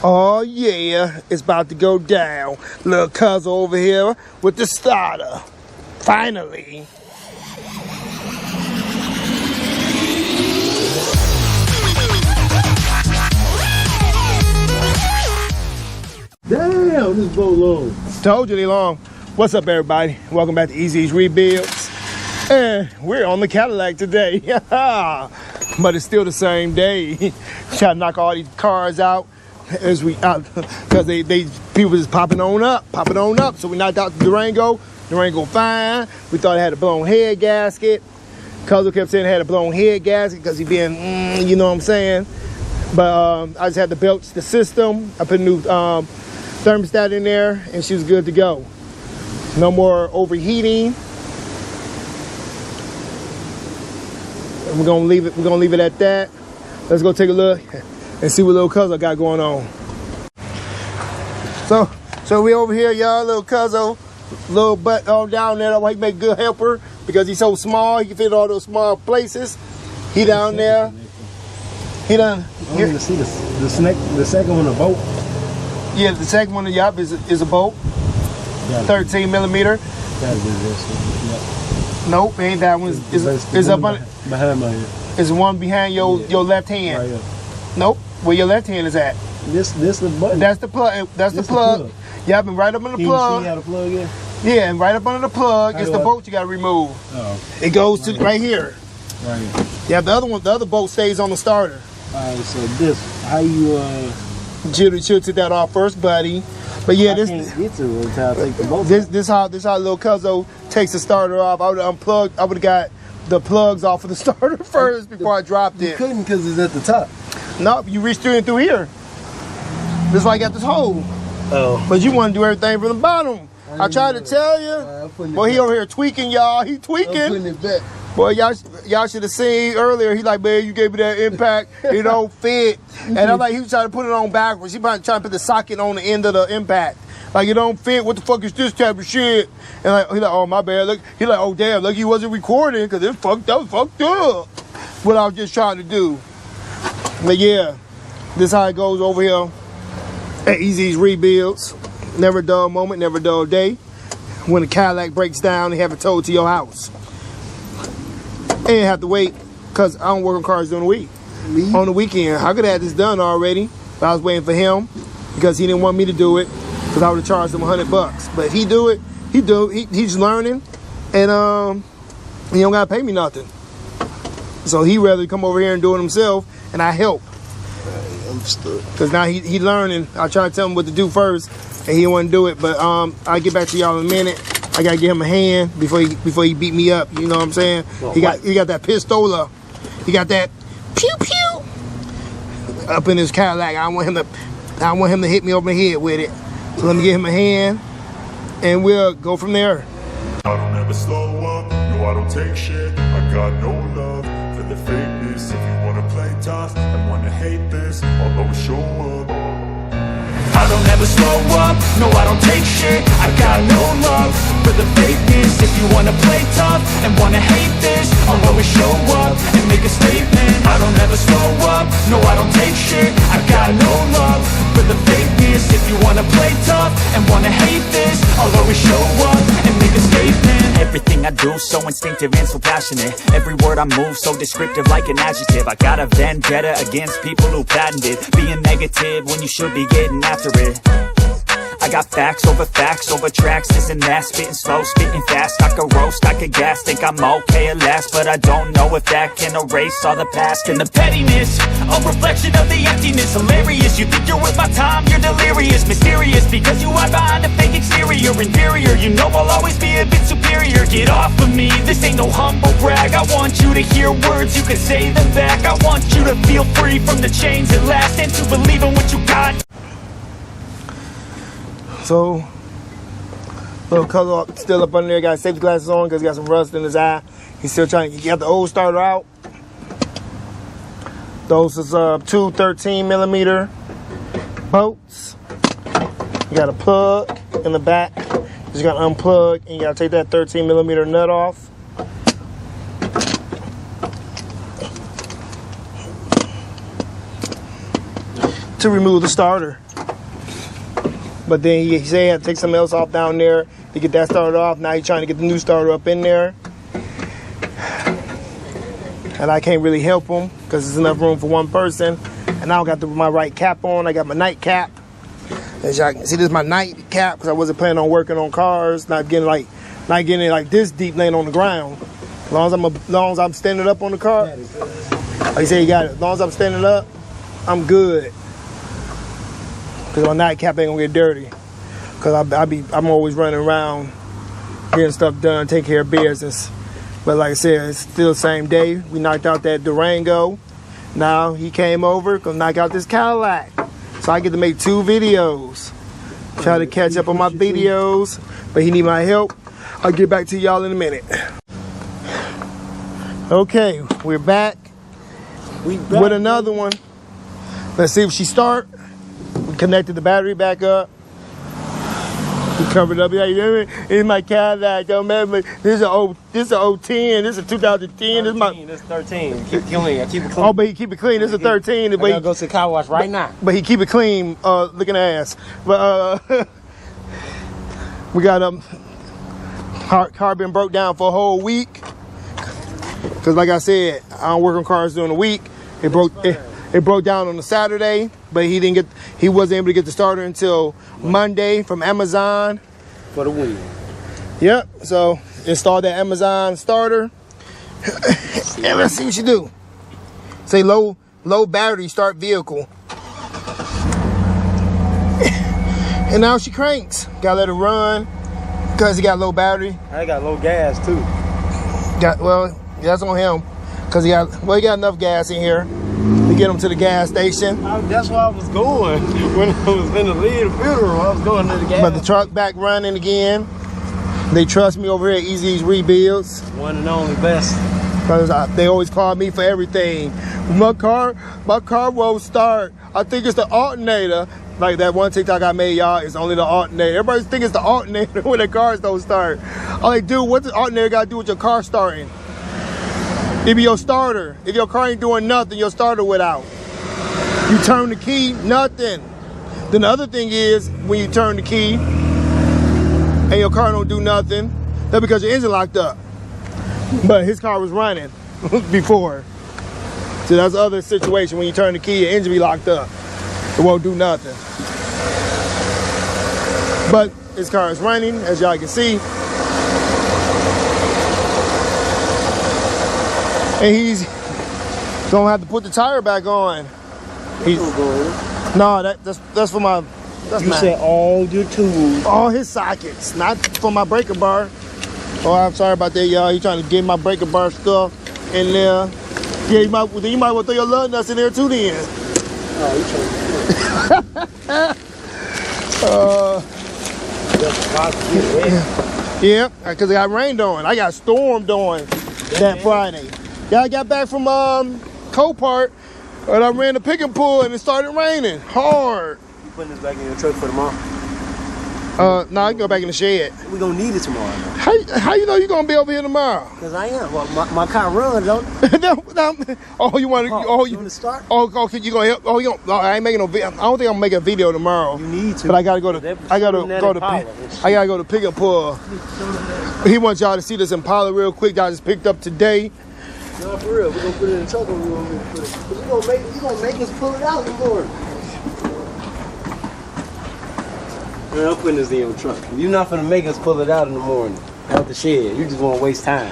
Oh yeah, it's about to go down. Little cuz over here with the starter. Finally. Damn, this boat long. Told you they long. What's up, everybody? Welcome back to Easy's Rebuilds. And we're on the Cadillac today. But it's still the same day. Trying to knock all these cars out as we out because they people just popping on up. So we knocked out the Durango fine. We thought it had a blown head gasket. Cuzzo kept saying it had a blown head gasket because he been you know what I'm saying. But I just had to belch the system. I put a new thermostat in there and she was good to go. No more overheating. And we're gonna leave it at that. Let's go take a look and see what little Cuzzo got going on. So we over here, y'all. Little Cuzzo, little butt on down there. He make a good helper because he's so small. He can fit all those small places. He down there. He done. I want to see the second one, a boat. Yeah, the second one, yup, is a boat. 13 millimeter. Gotta be this one. Yep. Nope, ain't that one. It's up on behind my head. It's one behind your left hand. Right here. Nope, where your left hand is at. This the button. That's the plug. That's the plug. Yeah, I've been right up on the plug. You see how the plug is? Yeah, and right up under the plug is the bolt you gotta remove. Oh. It goes to right here. Right here. Yeah, the other bolt stays on the starter. Alright, so this, how you Chill took that off first, buddy. But yeah, this how little Cuzzo takes the starter off. I would have unplugged. I would have got the plugs off of the starter first before I dropped it. You couldn't because it's at the top. No, you reach through here. This is why I got this hole. Oh. But you want to do everything from the bottom. I tried to tell you. Boy, he over here tweaking, y'all. He tweaking. I'm putting it back. Boy, y'all should have seen earlier. He like, man, you gave me that impact. It don't fit. And I'm like, he was trying to put it on backwards. He probably trying to put the socket on the end of the impact. Like, it don't fit. What the fuck is this type of shit? And like, he like, oh, my bad. Look, he like, oh, damn. Look, he wasn't recording because it fucked up. What I was just trying to do. But yeah, this is how it goes over here at Easy's Rebuilds. Never a dull moment, never a dull day. When the Cadillac breaks down, they have it towed to your house. And have to wait because I don't work on cars during the week. On the weekend, I could have had this done already, but I was waiting for him because he didn't want me to do it because I would have charged him $100. But if he do it, he's learning, and he don't gotta pay me nothing. So he rather come over here and do it himself, and I help. Understood. Because now he learning. I try to tell him what to do first, and he didn't want to do it. But I'll get back to y'all in a minute. I gotta give him a hand before he beat me up. You know what I'm saying? He got that pistola. He got that pew pew up in his Cadillac. I want him to hit me over the head with it. So let me give him a hand, and we'll go from there. I don't ever slow up. No, I don't take shit. I got no love for the fakeness. If you wanna play tough and wanna hate this, I'll always show up. I don't ever slow up, no I don't take shit. I got no love for the fakeness. If you wanna play tough and wanna hate this, I'll always show up and make a statement. I don't ever slow up, no I don't take shit. I got no love for the fakeness. If you wanna play tough and wanna hate this, I'll always show up and make a statement. Everything I do so instinctive and so passionate. Every word I move so descriptive like an adjective. I got a vendetta against people who patented being negative when you should be getting after it. I got facts over tracks, this and that. Spitting slow, spitting fast. I could roast, I could gas. Think I'm okay at last, but I don't know if that can erase all the past. And the pettiness, a reflection of the emptiness. Hilarious, you think you're worth my time, you're delirious. Mysterious, because you hide behind a fake exterior. Inferior, you know I'll always be a bit superior. Get off of me, this ain't no humble brag. I want you to hear words, you can say them back. I want you to feel free from the chains at last, and to believe in what you got. So, little Cuzzo still up under there, got safety glasses on because he got some rust in his eye. He's still trying to get the old starter out. Those is two 13 millimeter bolts. You got a plug in the back. You just got to unplug and you got to take that 13 millimeter nut off. To remove the starter. But then he said he had to take something else off down there to get that started off. Now he's trying to get the new starter up in there. And I can't really help him because there's enough room for one person. And I don't got my right cap on. I got my night cap. As y'all can see, this is my night cap because I wasn't planning on working on cars, not getting it like this deep laying on the ground. As long as I'm standing up on the car, like I said, you got it. As long as I'm standing up, I'm good. Because my night cap ain't gonna get dirty. Because I'm always running around getting stuff done, taking care of business. But like I said, it's still the same day. We knocked out that Durango. Now he came over, gonna knock out this Cadillac. So I get to make 2 videos. Try to catch up on my videos. But he need my help. I'll get back to y'all in a minute. Okay, we're back. With another one. Let's see if she start. We connected the battery back up. We covered up. It's my Cadillac. Don't remember. This is a 010. This is a 2010. This is 13. Keep it clean. I keep it clean. Oh, but he keep it clean. This is a 13. I gotta go to the car wash right now. But he keep it clean. Looking ass. But we got car been broke down for a whole week. Cause like I said, I don't work on cars during the week. It broke down on a Saturday, but he wasn't able to get the starter until Monday from Amazon. For the win. Yep. So install that Amazon starter. And let's see what you do. Say low battery start vehicle. And now she cranks. Gotta let it run because he got low battery. I got low gas too. Well, that's on him because he got enough gas in here to get him to the gas station. That's where I was going when I was in the lead funeral. I was going to the gas. But the truck back running again. They trust me over here at Easy's Rebuilds. One and only best. Because they always call me for everything. My car won't start. I think it's the alternator. Like that one TikTok I made, y'all, it's only the alternator. Everybody think it's the alternator when the cars don't start. I'm like, dude, what the alternator got to do with your car starting? It be your starter. If your car ain't doing nothing, your starter went out. You turn the key, nothing. Then the other thing is, when you turn the key and your car don't do nothing, that's because your engine locked up. But his car was running before. So that's the other situation. When you turn the key, your engine be locked up. It won't do nothing. But his car is running, as y'all can see. And he's gonna have to put the tire back on. No, that's for my. You said all your tools. All his sockets, not for my breaker bar. Oh, I'm sorry about that, y'all. He trying to get my breaker bar stuff in there. Yeah, you might want to throw your lug nuts in there too, then. Oh, you trying to yeah, because it got rained on. I got stormed on that Friday. Yeah, I got back from Copart and I ran the pick and pull and it started raining hard. You putting this back in your truck for tomorrow? No, I can go back in the shed. We're gonna need it tomorrow. How you know you're gonna be over here tomorrow? Because I am. Well, my car runs, don't it? Oh, you want to? Oh, you want to start? Oh, okay. You gonna help? Oh, you gonna, I ain't making no video. I don't think I'm gonna make a video tomorrow. You need to. But I gotta go to. I gotta go to pick up pull. He wants y'all to see this Impala real quick. Y'all just picked up today. No, for real. We're gonna put it in the truck and we're gonna put it. Cause you gonna make us pull it out in the morning. Man, I'm putting this in your truck. You're not gonna make us pull it out in the morning, out the shed. You just wanna waste time.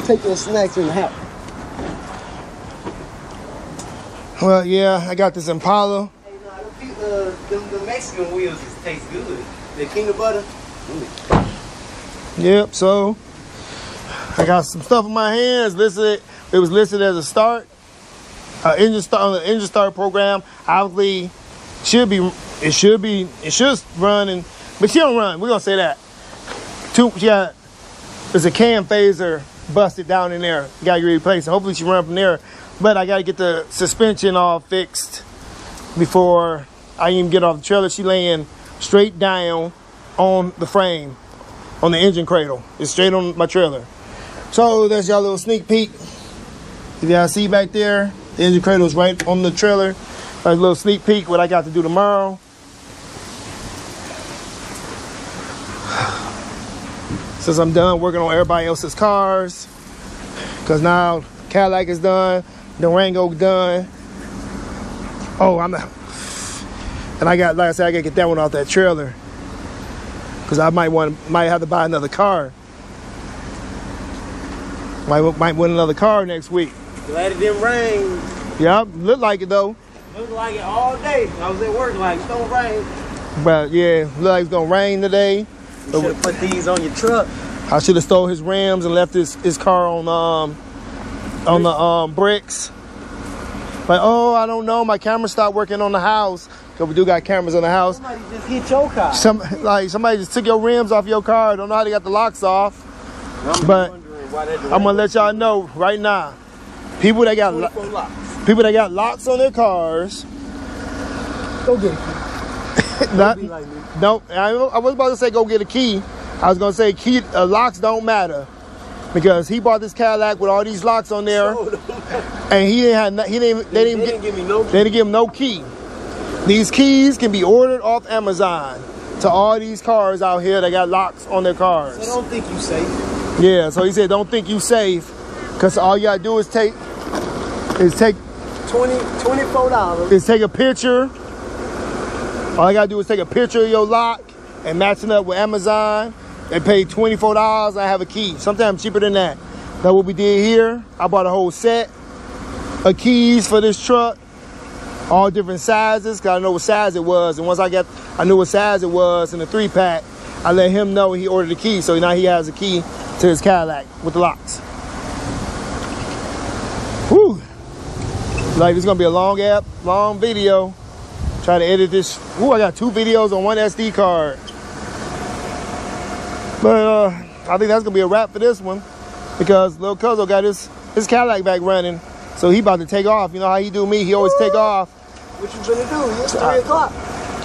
Take your snacks in the house. Well, yeah, I got this Impala. Hey, no, the Mexican wheels taste good. The peanut butter. Yep. So I got some stuff in my hands. It was listed as a start, engine start program. Obviously, it should run, but she don't run. We're gonna say that. There's a cam phaser busted down in there. Gotta get replaced. Hopefully she run from there. But I gotta get the suspension all fixed before I even get off the trailer. She laying straight down on the frame, on the engine cradle. It's straight on my trailer. So that's y'all little sneak peek. If y'all see back there, the engine cradle is right on the trailer. A little sneak peek what I got to do tomorrow. since I'm done working on everybody else's cars. Cause now Cadillac is done, Durango done. Oh, and I got, like I said, I gotta get that one off that trailer. Cause I might have to buy another car. Might win another car next week. Glad it didn't rain. Yeah, look like it though. Looked like it all day. I was at work like, it's gonna rain. But yeah, look like it's gonna rain today. You should have put these on your truck. I should have stole his rims and left his car on the bricks. Like, oh, I don't know, my camera stopped working on the house. Cause we do got cameras on the house. Somebody just hit your car. Somebody just took your rims off your car. Don't know how they got the locks off. But I'm gonna let y'all know right now. People that got locks on their cars. Go get a key. No, I was about to say go get a key. I was gonna say locks don't matter because he bought this Cadillac with all these locks on there, and they didn't give him no key. These keys can be ordered off Amazon to all these cars out here that got locks on their cars. So don't think you safe. Yeah, so he said don't think you safe, because all you gotta do is take $24. is take a picture. All I gotta do is take a picture of your lock and matching up with Amazon and pay $24 and I have a key. Sometimes cheaper than that. That's what we did here. I bought a whole set of keys for this truck. All different sizes, cause I know what size it was. And once I knew what size it was in the 3-pack, I let him know he ordered the key. So now he has a key to his Cadillac with the locks. Whew. Like it's gonna be a long video. Try to edit this. Ooh, I got 2 videos on 1 SD card. But I think that's gonna be a wrap for this one because Lil Cuzzo got his Cadillac back running. So he about to take off. You know how he do me, he always take off. What you gonna do? It's 3 o'clock.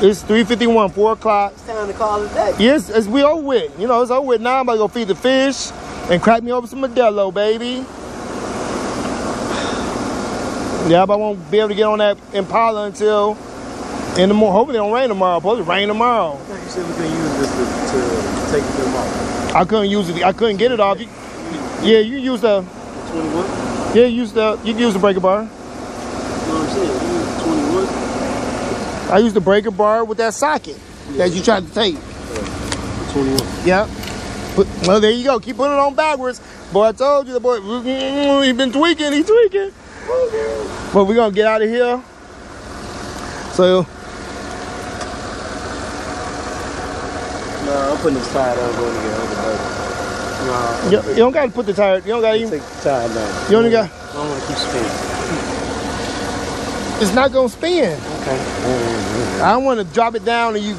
It's 3:51, 4 o'clock. It's time to call it a day. Yes, it's we over with. You know, it's over with now. I'm about to go feed the fish and crack me over some Modelo, baby. Yeah, but I won't be able to get on that Impala until in the morning. Hopefully it don't rain tomorrow. Supposed to rain tomorrow. I thought you said we could use this to take them off. I couldn't use it. I couldn't get it off. Yeah, you use the 21? Yeah, you can use the breaker bar. You know what I'm saying? You use the 21? I use the breaker bar with that socket that you tried to take. 21. Yeah. Well, there you go. Keep putting it on backwards. Boy, I told you, the boy, he been tweaking. He tweaking. But we're going to get out of here. So. No, I'm putting this tire down going to get other burger. No. You don't got to put the tire. You don't got to even. Take the tire down. You only got. I don't want to keep spinning. It's not going to spin. Okay. I don't want to drop it down and you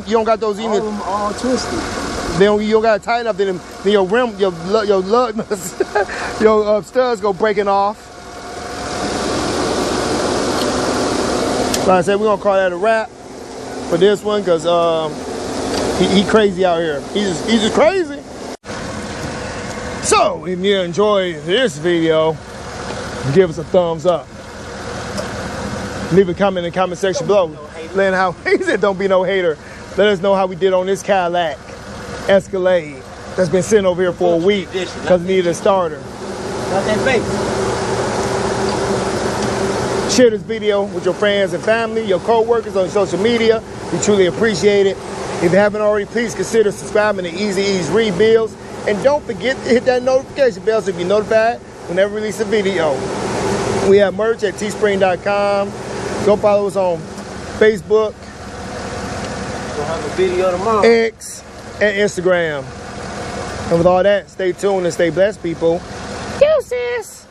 don't got those even. All twisted. Then you don't got to tighten up. Then your rim, your studs go breaking off. Like I said, we're gonna call that a wrap for this one because he crazy out here. He's just crazy. So if you enjoyed this video, give us a thumbs up. Leave a comment in the comment section below. Letting how he said don't be no hater. Let us know how we did on this Cadillac Escalade that's been sitting over here for a week because it needed a starter. Not that face. Share this video with your friends and family, your co-workers on social media. We truly appreciate it. If you haven't already, please consider subscribing to Easy E's Rebuilds. And don't forget to hit that notification bell so you be notified whenever we release a video. We have merch at teespring.com. Go follow us on Facebook, We'll have a video tomorrow. X, and Instagram. And with all that, stay tuned and stay blessed, people. Deuces.